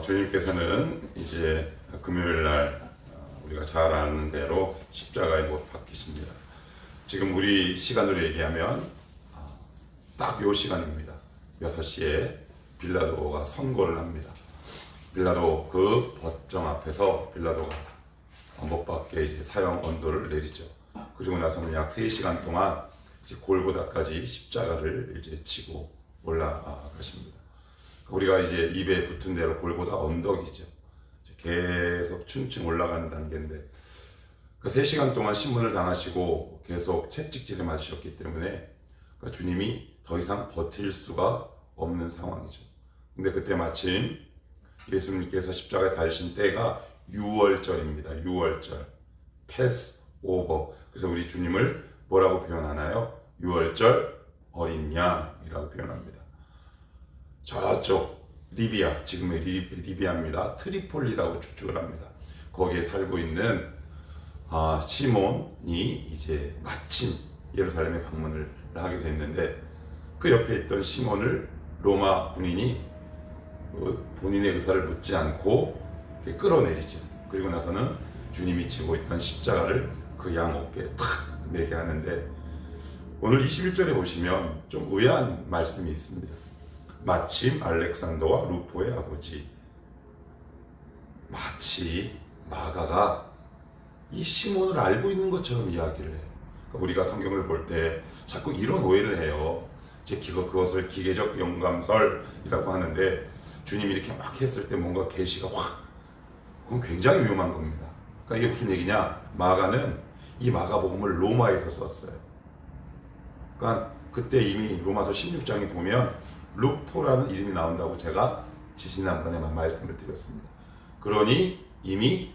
주님께서는 이제 금요일 날 우리가 잘 아는 대로 십자가에 못 박히십니다. 지금 우리 시간으로 얘기하면 딱 요 시간입니다. 6시에 빌라도가 선고를 합니다. 빌라도 그 법정 앞에서 빌라도가 못 박게 이제 사형 언도를 내리죠. 그리고 나서는 약 3시간 동안 이제 골고다까지 십자가를 이제 치고 올라가십니다. 우리가 이제 입에 붙은 대로 골고다 언덕이죠. 계속 층층 올라가는 단계인데 그 3시간 동안 신문을 당하시고 계속 채찍질에 맞으셨기 때문에 주님이 더 이상 버틸 수가 없는 상황이죠. 근데 그때 마침 예수님께서 십자가에 달리신 때가 유월절입니다. 유월절, 패스 오버. 그래서 우리 주님을 뭐라고 표현하나요? 유월절 어린 양이라고 표현합니다. 저쪽 리비아, 지금의 리비아입니다. 트리폴리라고 추측을 합니다. 거기에 살고 있는 시몬이 이제 마침 예루살렘에 방문을 하게 됐는데 그 옆에 있던 시몬을 로마 군인이 본인의 의사를 묻지 않고 끌어내리죠. 그리고 나서는 주님이 지고 있던 십자가를 그 양 어깨에 탁 매게 하는데 오늘 21절에 보시면 좀 의아한 말씀이 있습니다. 마침 알렉산더와 루포의 아버지, 마치 마가가 이 시몬을 알고 있는 것처럼 이야기를 해요. 그러니까 우리가 성경을 볼 때 자꾸 이런 오해를 해요. 그것을 기계적 영감설이라고 하는데 주님이 이렇게 막 했을 때 뭔가 계시가 확, 그건 굉장히 위험한 겁니다. 그러니까 이게 무슨 얘기냐? 마가는 이 마가복음을 로마에서 썼어요. 그러니까 그때 이미 로마서 16장에 보면 루포라는 이름이 나온다고 제가 지난번에만 말씀을 드렸습니다. 그러니 이미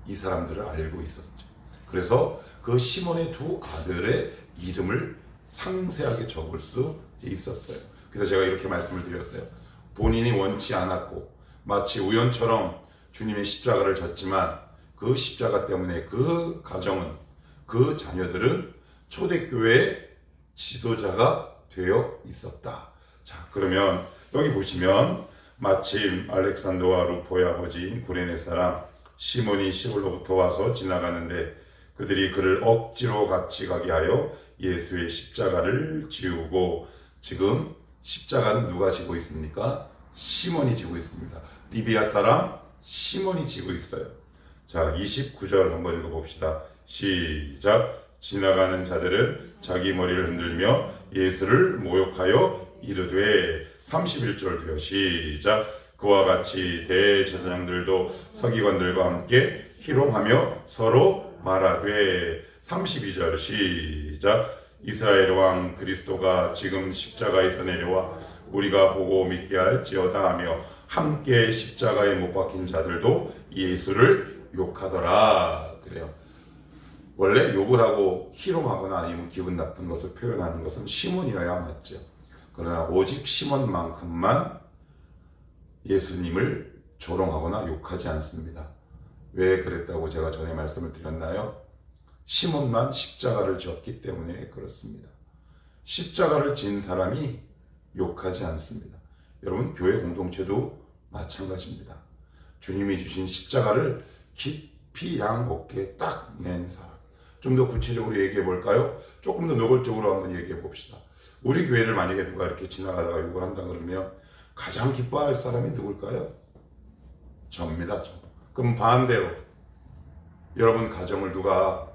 이 사람들을 알고 있었죠. 그래서 그 시몬의 두 아들의 이름을 상세하게 적을 수 있었어요. 그래서 제가 이렇게 말씀을 드렸어요. 본인이 원치 않았고 마치 우연처럼 주님의 십자가를 졌지만 그 십자가 때문에 그 가정은, 그 자녀들은 초대교회의 지도자가 되어 있었다. 자, 그러면 여기 보시면 마침 알렉산더와 루포의 아버지인 구레네 사람 시몬이 시골로부터 와서 지나가는데 그들이 그를 억지로 같이 가게 하여 예수의 십자가를 지우고, 지금 십자가는 누가 지고 있습니까? 시몬이 지고 있습니다. 리비아 사람 시몬이 지고 있어요. 자, 29절 한번 읽어봅시다. 시작. 지나가는 자들은 자기 머리를 흔들며 예수를 모욕하여 이르되, 31절도요. 시작. 그와 같이 대제사장들도 서기관들과 함께 희롱하며 서로 말하되, 32절 시작. 이스라엘 왕 그리스도가 지금 십자가에서 내려와 우리가 보고 믿게 할지어다 하며 함께 십자가에 못 박힌 자들도 예수를 욕하더라. 그래요. 원래 욕을 하고 희롱하거나 아니면 기분 나쁜 것을 표현하는 것은 시몬이어야 맞죠. 그러나 오직 시몬만큼만 예수님을 조롱하거나 욕하지 않습니다. 왜 그랬다고 제가 전에 말씀을 드렸나요? 시몬만 십자가를 졌기 때문에 그렇습니다. 십자가를 진 사람이 욕하지 않습니다. 여러분, 교회 공동체도 마찬가지입니다. 주님이 주신 십자가를 깊이 양 어깨에 딱 낸 사람. 좀 더 구체적으로 얘기해 볼까요? 조금 더 노골적으로 한번 얘기해 봅시다. 우리 교회를 만약에 누가 이렇게 지나가다가 욕을 한다 그러면 가장 기뻐할 사람이 누굴까요? 저입니다. 저. 그럼 반대로 여러분 가정을 누가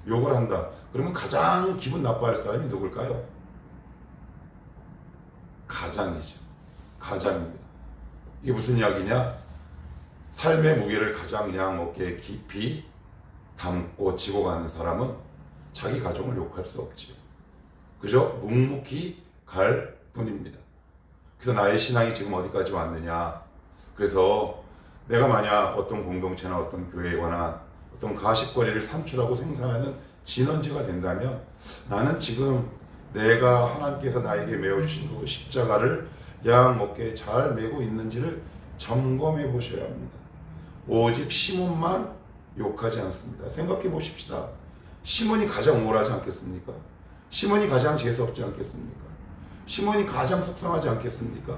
욕을 한다 그러면 가장 기분 나빠할 사람이 누굴까요? 가장이죠. 가장입니다. 이게 무슨 이야기냐? 삶의 무게를 가장 양 어깨에 깊이 담고 지고 가는 사람은 자기 가정을 욕할 수 없지요. 그저 묵묵히 갈 뿐입니다. 그래서 나의 신앙이 지금 어디까지 왔느냐? 그래서 내가 만약 어떤 공동체나 어떤 교회에 관한 어떤 가십거리를 산출하고 생산하는 진원지가 된다면 나는 지금 내가 하나님께서 나에게 메어주신 그 십자가를 양 어깨에 잘 메고 있는지를 점검해 보셔야 합니다. 오직 시몬만 욕하지 않습니다. 생각해 보십시다. 시몬이 가장 우월하지 않겠습니까? 시몬이 가장 재수없지 않겠습니까? 시몬이 가장 속상하지 않겠습니까?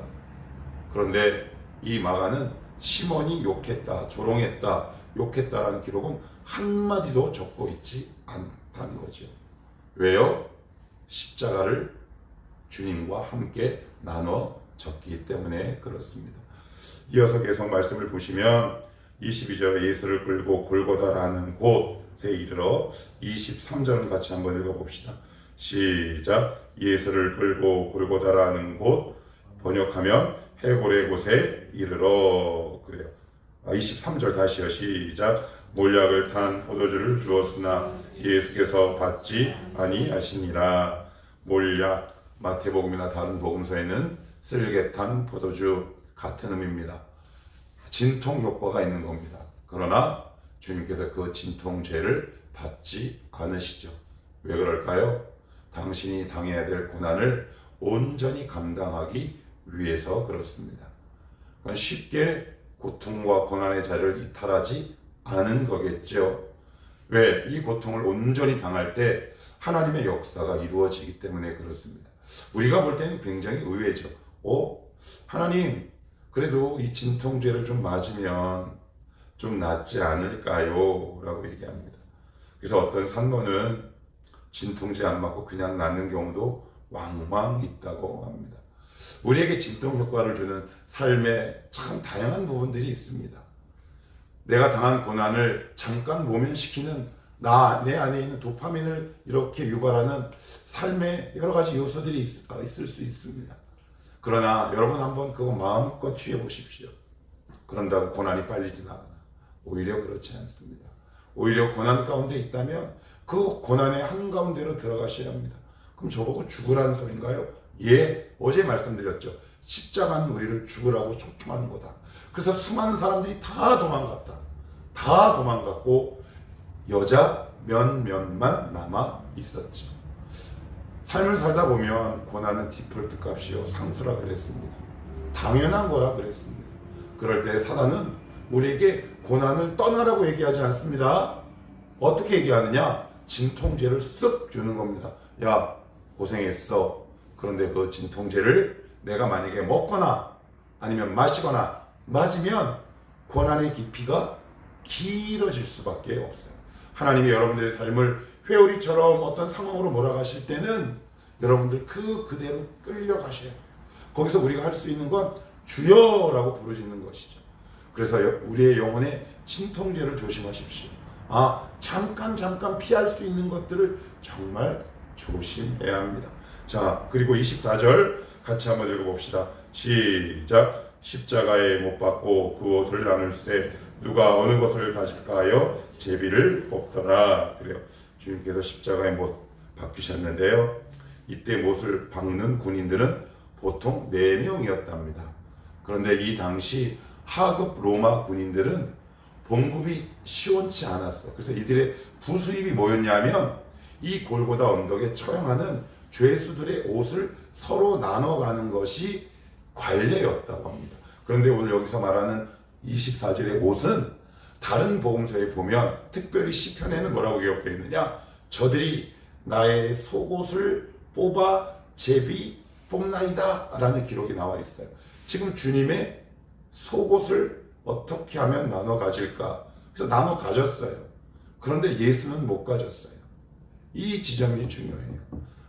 그런데 이 마가는 시몬이 욕했다, 조롱했다, 욕했다라는 기록은 한마디도 적고 있지 않다는 거죠. 왜요? 십자가를 주님과 함께 나눠 졌기 때문에 그렇습니다. 이어서 계속 말씀을 보시면 22절에 예수를 끌고 골고다라는 곳에 이르러 23절을 같이 한번 읽어봅시다. 시작. 예수를 끌고 골고다라는 곳, 번역하면 해골의 곳에 이르러. 그래요. 23절 다시요. 시작. 몰약을 탄 포도주를 주었으나 예수께서 받지 아니하시니라. 몰약, 마태복음이나 다른 복음서에는 쓸개 탄 포도주 같은 의미입니다. 진통 효과가 있는 겁니다. 그러나 주님께서 그 진통제를 받지 않으시죠. 왜 그럴까요? 당신이 당해야 될 고난을 온전히 감당하기 위해서 그렇습니다. 그건 쉽게 고통과 고난의 자리를 이탈하지 않은 거겠죠. 왜? 이 고통을 온전히 당할 때 하나님의 역사가 이루어지기 때문에 그렇습니다. 우리가 볼 때는 굉장히 의외죠. 하나님, 그래도 이 진통제를 좀 맞으면 좀 낫지 않을까요? 라고 얘기합니다. 그래서 어떤 산모는 진통제 안 맞고 그냥 낫는 경우도 왕왕 있다고 합니다. 우리에게 진통 효과를 주는 삶에 참 다양한 부분들이 있습니다. 내가 당한 고난을 잠깐 모면시키는 내 안에 있는 도파민을 이렇게 유발하는 삶의 여러 가지 요소들이 있을 수 있습니다. 그러나 여러분 한번 그거 마음껏 취해 보십시오. 그런다고 고난이 빨리 지나가나? 오히려 그렇지 않습니다. 오히려 고난 가운데 있다면 그 고난의 한가운데로 들어가셔야 합니다. 그럼 저보고 죽으라는 소린가요? 예, 어제 말씀드렸죠. 십자가는 우리를 죽으라고 촉청하는 거다. 그래서 수많은 사람들이 다 도망갔다. 다 도망갔고 여자 몇몇만 남아 있었죠. 삶을 살다 보면 고난은 디폴트 값이요 상수라 그랬습니다. 당연한 거라 그랬습니다. 그럴 때 사단은 우리에게 고난을 떠나라고 얘기하지 않습니다. 어떻게 얘기하느냐? 진통제를 쓱 주는 겁니다. 야, 고생했어. 그런데 그 진통제를 내가 만약에 먹거나 아니면 마시거나 맞으면 고난의 깊이가 길어질 수밖에 없어요. 하나님이 여러분들의 삶을 회오리처럼 어떤 상황으로 몰아가실 때는 여러분들 그대로 끌려가셔야 돼요. 거기서 우리가 할 수 있는 건 주여라고 부르짖는 것이죠. 그래서 우리의 영혼의 진통제를 조심하십시오. 잠깐 피할 수 있는 것들을 정말 조심해야 합니다. 자, 그리고 24절 같이 한번 읽어봅시다. 시작. 십자가에 못 박고 그 옷을 나눌세 누가 어느 것을 가질까 하여 제비를 뽑더라. 그래요. 주님께서 십자가에 못 박히셨는데요. 이때 못을 박는 군인들은 보통 4명이었답니다. 그런데 이 당시 하급 로마 군인들은 봉급이 시원치 않았어. 그래서 이들의 부수입이 뭐였냐면 이 골고다 언덕에 처형하는 죄수들의 옷을 서로 나눠가는 것이 관례였다고 합니다. 그런데 오늘 여기서 말하는 24절의 옷은 다른 복음서에 보면 특별히 시편에는 뭐라고 기록되어 있느냐? 저들이 나의 속옷을 뽑아 제비 뽑나이다 라는 기록이 나와 있어요. 지금 주님의 속옷을 어떻게 하면 나눠 가질까? 그래서 나눠 가졌어요. 그런데 예수는 못 가졌어요. 이 지점이 중요해요.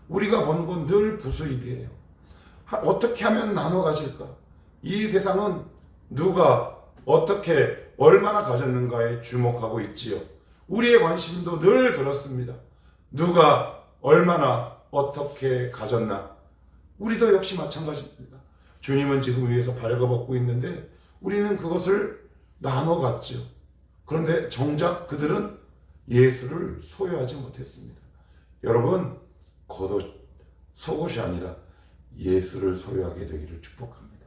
우리가 본 건 늘 부수입이에요. 어떻게 하면 나눠 가질까? 이 세상은 누가 어떻게 얼마나 가졌는가에 주목하고 있지요. 우리의 관심도 늘 그렇습니다. 누가 얼마나 어떻게 가졌나? 우리도 역시 마찬가지입니다. 주님은 지금 위에서 발가벗고 있는데 우리는 그것을 나눠 갔죠. 그런데 정작 그들은 예수를 소유하지 못했습니다. 여러분, 겉옷, 속옷이 아니라 예수를 소유하게 되기를 축복합니다.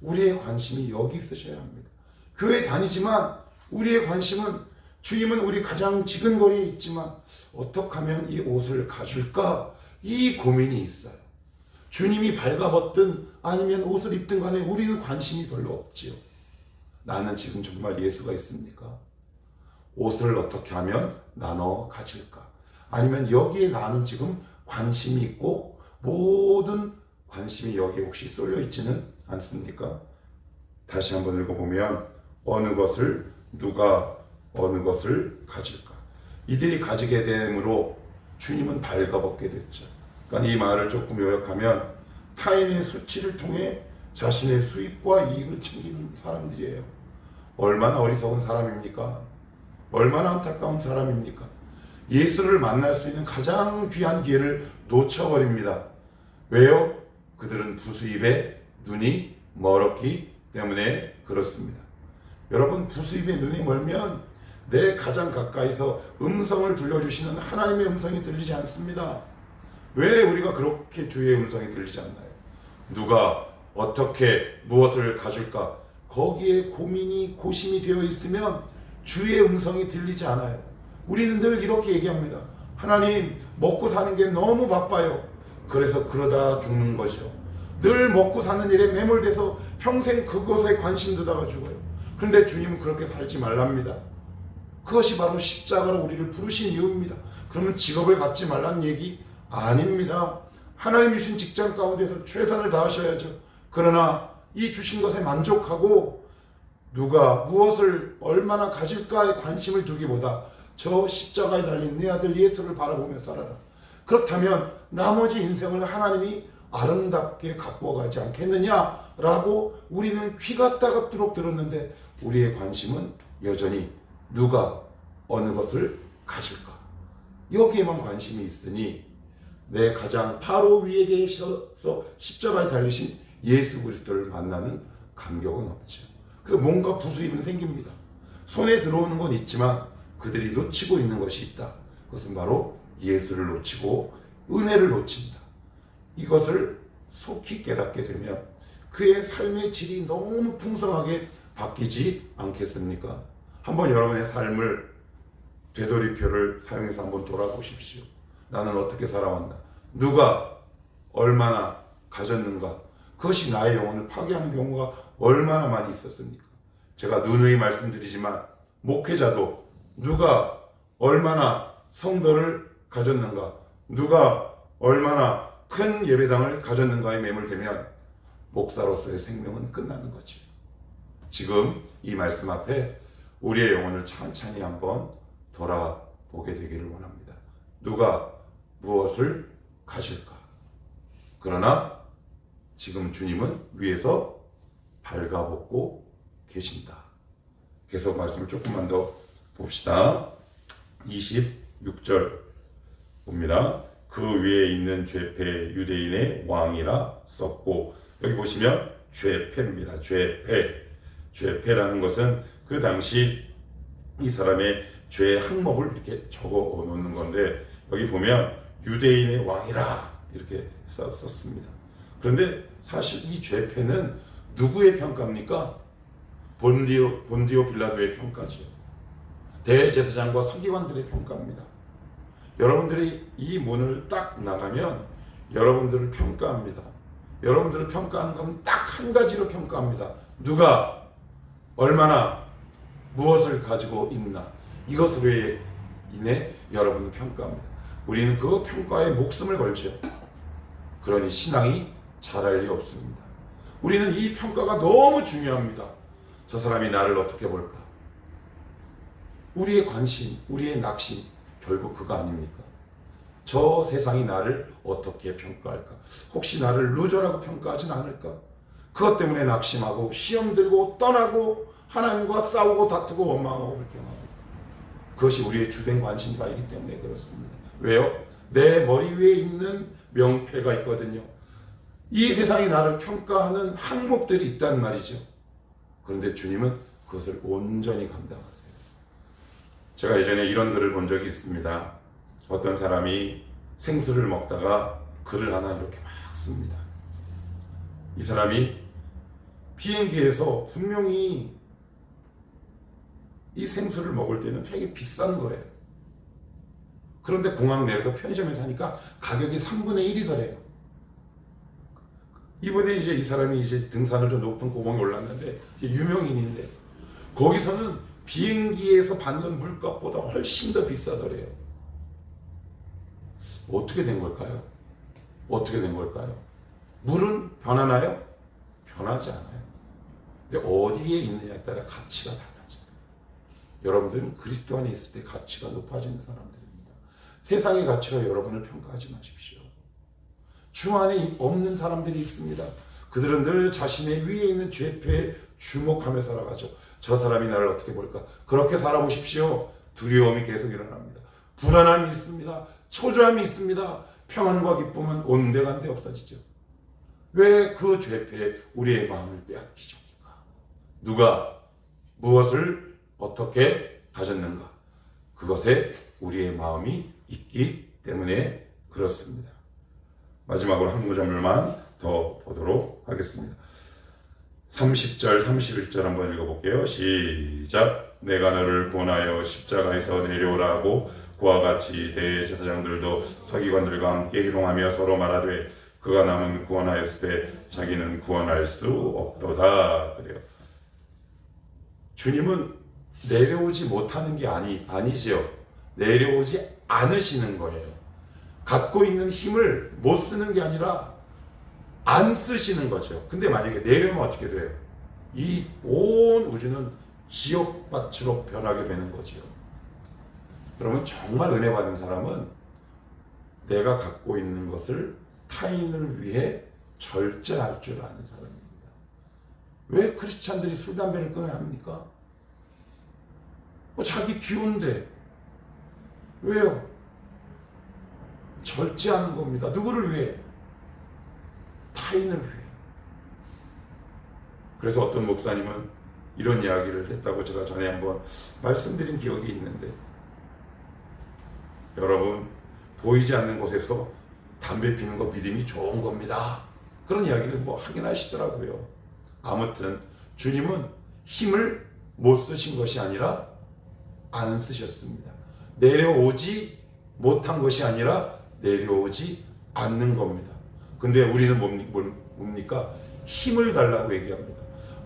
우리의 관심이 여기 있으셔야 합니다. 교회 다니지만 우리의 관심은 주님은 우리 가장 지근거리에 있지만 어떻게 하면 이 옷을 가줄까? 이 고민이 있어요. 주님이 발가벗든 아니면 옷을 입든 간에 우리는 관심이 별로 없지요. 나는 지금 정말 예수가 있습니까? 옷을 어떻게 하면 나눠 가질까? 아니면 여기에 나는 지금 관심이 있고 모든 관심이 여기에 혹시 쏠려 있지는 않습니까? 다시 한번 읽어보면 어느 것을 누가 어느 것을 가질까? 이들이 가지게 됨으로 주님은 발가벗게 됐죠. 그러니까 이 말을 조금 요약하면 타인의 수치를 통해 자신의 수입과 이익을 챙기는 사람들이에요. 얼마나 어리석은 사람입니까? 얼마나 안타까운 사람입니까? 예수를 만날 수 있는 가장 귀한 기회를 놓쳐버립니다. 왜요? 그들은 부수입에 눈이 멀었기 때문에 그렇습니다. 여러분, 부수입에 눈이 멀면 내 가장 가까이서 음성을 들려주시는 하나님의 음성이 들리지 않습니다. 왜 우리가 그렇게 주의 음성이 들리지 않나요? 누가 어떻게 무엇을 가질까? 거기에 고민이 고심이 되어 있으면 주의 음성이 들리지 않아요. 우리는 늘 이렇게 얘기합니다. 하나님, 먹고 사는 게 너무 바빠요. 그래서 그러다 죽는 거죠. 늘 먹고 사는 일에 매몰돼서 평생 그것에 관심 두다가 죽어요. 그런데 주님은 그렇게 살지 말랍니다. 그것이 바로 십자가로 우리를 부르신 이유입니다. 그러면 직업을 갖지 말라는 얘기 아닙니다. 하나님 주신 직장 가운데서 최선을 다하셔야죠. 그러나 이 주신 것에 만족하고 누가 무엇을 얼마나 가질까에 관심을 두기보다 저 십자가에 달린 내 아들 예수를 바라보며 살아라. 그렇다면 나머지 인생을 하나님이 아름답게 갖고 가지 않겠느냐라고 우리는 귀가 따갑도록 들었는데 우리의 관심은 여전히 누가 어느 것을 가질까? 여기에만 관심이 있으니 내 가장 바로 위에 계셔서 십자가에 달리신 예수 그리스도를 만나는 감격은 없죠. 그래서 뭔가 부수입은 생깁니다. 손에 들어오는 건 있지만 그들이 놓치고 있는 것이 있다. 그것은 바로 예수를 놓치고 은혜를 놓친다. 이것을 속히 깨닫게 되면 그의 삶의 질이 너무 풍성하게 바뀌지 않겠습니까? 한번 여러분의 삶을 되돌이표를 사용해서 한번 돌아보십시오. 나는 어떻게 살아왔나? 누가 얼마나 가졌는가? 그것이 나의 영혼을 파괴하는 경우가 얼마나 많이 있었습니까? 제가 누누이 말씀드리지만 목회자도 누가 얼마나 성도를 가졌는가? 누가 얼마나 큰 예배당을 가졌는가에 매몰되면 목사로서의 생명은 끝나는 거지. 지금 이 말씀 앞에 우리의 영혼을 찬찬히 한번 돌아보게 되기를 원합니다. 누가 무엇을 가질까? 그러나 지금 주님은 위에서 발가벗고 계신다. 계속 말씀을 조금만 더 봅시다. 26절 봅니다. 그 위에 있는 죄패 유대인의 왕이라 썼고, 여기 보시면 죄패입니다. 죄패라는 것은 그 당시 이 사람의 죄의 항목을 이렇게 적어 놓는 건데, 여기 보면 유대인의 왕이라 이렇게 썼습니다. 그런데 사실 이 죄패는 누구의 평가입니까? 본디오 빌라도의 평가지요. 대제사장과 서기관들의 평가입니다. 여러분들이 이 문을 딱 나가면 여러분들을 평가합니다. 여러분들을 평가하는 건 딱 한 가지로 평가합니다. 누가 얼마나 무엇을 가지고 있나, 이것으로 인해 여러분을 평가합니다. 우리는 그 평가에 목숨을 걸죠. 그러니 신앙이 잘할 리 없습니다. 우리는 이 평가가 너무 중요합니다. 저 사람이 나를 어떻게 볼까? 우리의 관심, 우리의 낙심, 결국 그거 아닙니까? 저 세상이 나를 어떻게 평가할까? 혹시 나를 루저라고 평가하진 않을까? 그것 때문에 낙심하고 시험 들고 떠나고 하나님과 싸우고 다투고 원망하고 그렇게 합니다. 그것이 우리의 주된 관심사이기 때문에 그렇습니다. 왜요? 내 머리 위에 있는 명패가 있거든요. 이 세상이 나를 평가하는 항목들이 있단 말이죠. 그런데 주님은 그것을 온전히 감당하세요. 제가 예전에 이런 글을 본 적이 있습니다. 어떤 사람이 생수를 먹다가 글을 하나 이렇게 막 씁니다. 이 사람이 비행기에서 분명히 이 생수를 먹을 때는 되게 비싼 거예요. 그런데 공항 내에서 편의점에 사니까 가격이 3분의 1이더래요. 이번에 이제 이 사람이 이제 등산을 좀 높은 고봉에 올랐는데 이제 유명인인데 거기서는 비행기에서 받는 물값보다 훨씬 더 비싸더래요. 어떻게 된 걸까요? 어떻게 된 걸까요? 물은 변하나요? 변하지 않아요. 근데 어디에 있느냐에 따라 가치가 달라져요. 여러분들은 그리스도 안에 있을 때 가치가 높아지는 사람들입니다. 세상의 가치로 여러분을 평가하지 마십시오. 주 안에 없는 사람들이 있습니다. 그들은 늘 자신의 위에 있는 죄패에 주목하며 살아가죠. 저 사람이 나를 어떻게 볼까? 그렇게 살아보십시오. 두려움이 계속 일어납니다. 불안함이 있습니다. 초조함이 있습니다. 평안과 기쁨은 온데간데 없어지죠. 왜 그 죄패에 우리의 마음을 빼앗기십니까? 누가 무엇을 어떻게 가졌는가? 그것에 우리의 마음이 있기 때문에 그렇습니다. 마지막으로 한 구절만 더 보도록 하겠습니다. 30절, 31절 한번 읽어볼게요. 시작. 내가 너를 구원하여 십자가에서 내려오라 하고 그와 같이 대제사장들도 서기관들과 함께 희롱하며 서로 말하되 그가 남은 구원하였을 때 자기는 구원할 수 없도다. 그래요. 주님은 내려오지 못하는 게 아니지요. 내려오지 않으시는 거예요. 갖고 있는 힘을 못 쓰는 게 아니라 안 쓰시는 거죠. 근데 만약에 내려오면 어떻게 돼요? 이 온 우주는 지옥밭으로 변하게 되는 거지요. 그러면 정말 은혜 받은 사람은 내가 갖고 있는 것을 타인을 위해 절제할 줄 아는 사람입니다. 왜 크리스찬들이 술, 담배를 끊어야 합니까? 자기 기운데. 왜요? 절제하는 겁니다. 누구를 위해? 타인을 위해. 그래서 어떤 목사님은 이런 이야기를 했다고 제가 전에 한번 말씀드린 기억이 있는데, 여러분, 보이지 않는 곳에서 담배 피는 거 믿음이 좋은 겁니다. 그런 이야기를 하긴 하시더라고요. 아무튼 주님은 힘을 못 쓰신 것이 아니라 안 쓰셨습니다. 내려오지 못한 것이 아니라 내려오지 않는 겁니다. 근데 우리는 뭡니까? 힘을 달라고 얘기합니다.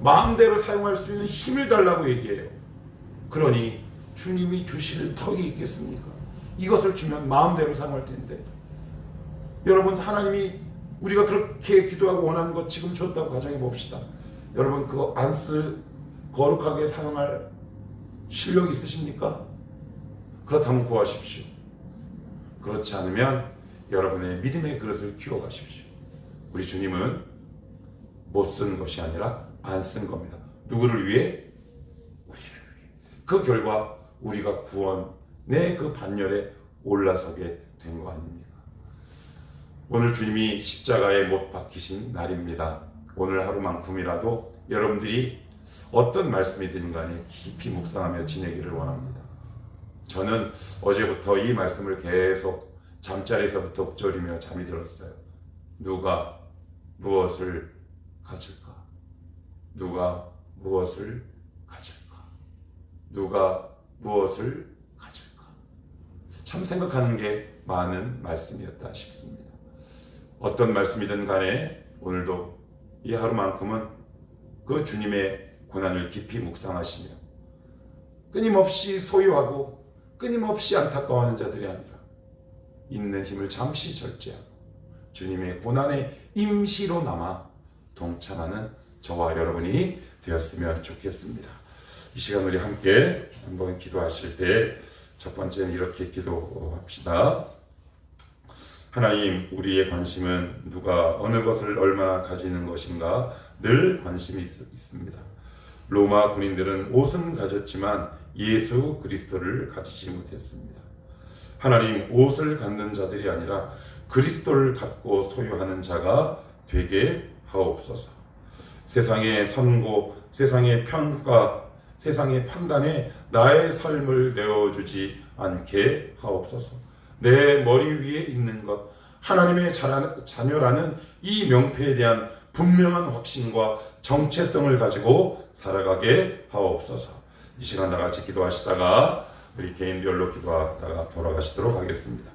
마음대로 사용할 수 있는 힘을 달라고 얘기해요. 그러니 주님이 주실 턱이 있겠습니까? 이것을 주면 마음대로 사용할 텐데. 여러분, 하나님이 우리가 그렇게 기도하고 원하는 것 지금 줬다고 가정해 봅시다. 여러분, 그거 안 쓸, 거룩하게 사용할 실력이 있으십니까? 그렇다면 구하십시오. 그렇지 않으면 여러분의 믿음의 그릇을 키워가십시오. 우리 주님은 못 쓴 것이 아니라 안 쓴 겁니다. 누구를 위해? 우리를 위해. 그 결과 우리가 구원의 그 반열에 올라서게 된 거 아닙니까? 오늘 주님이 십자가에 못 박히신 날입니다. 오늘 하루만큼이라도 여러분들이 어떤 말씀이 되는 간에 깊이 묵상하며 지내기를 원합니다. 저는 어제부터 이 말씀을 계속 잠자리에서부터 읊조리며 잠이 들었어요. 누가 무엇을 가질까? 누가 무엇을 가질까? 누가 무엇을 가질까? 참 생각하는 게 많은 말씀이었다 싶습니다. 어떤 말씀이든 간에 오늘도 이 하루만큼은 그 주님의 고난을 깊이 묵상하시며 끊임없이 소유하고 끊임없이 안타까워하는 자들이 아니라 있는 힘을 잠시 절제하고 주님의 고난에 임시로 남아 동참하는 저와 여러분이 되었으면 좋겠습니다. 이 시간 우리 함께 한번 기도하실 때 첫 번째는 이렇게 기도합시다. 하나님, 우리의 관심은 누가 어느 것을 얼마나 가지는 것인가 늘 관심이 있습니다. 로마 군인들은 옷은 가졌지만 예수 그리스도를 가지지 못했습니다. 하나님, 옷을 갖는 자들이 아니라 그리스도를 갖고 소유하는 자가 되게 하옵소서. 세상의 선고, 세상의 평가, 세상의 판단에 나의 삶을 내어주지 않게 하옵소서. 내 머리 위에 있는 것, 하나님의 자녀라는 이 명패에 대한 분명한 확신과 정체성을 가지고 살아가게 하옵소서. 이 시간 다 같이 기도하시다가 우리 개인별로 기도하다가 돌아가시도록 하겠습니다.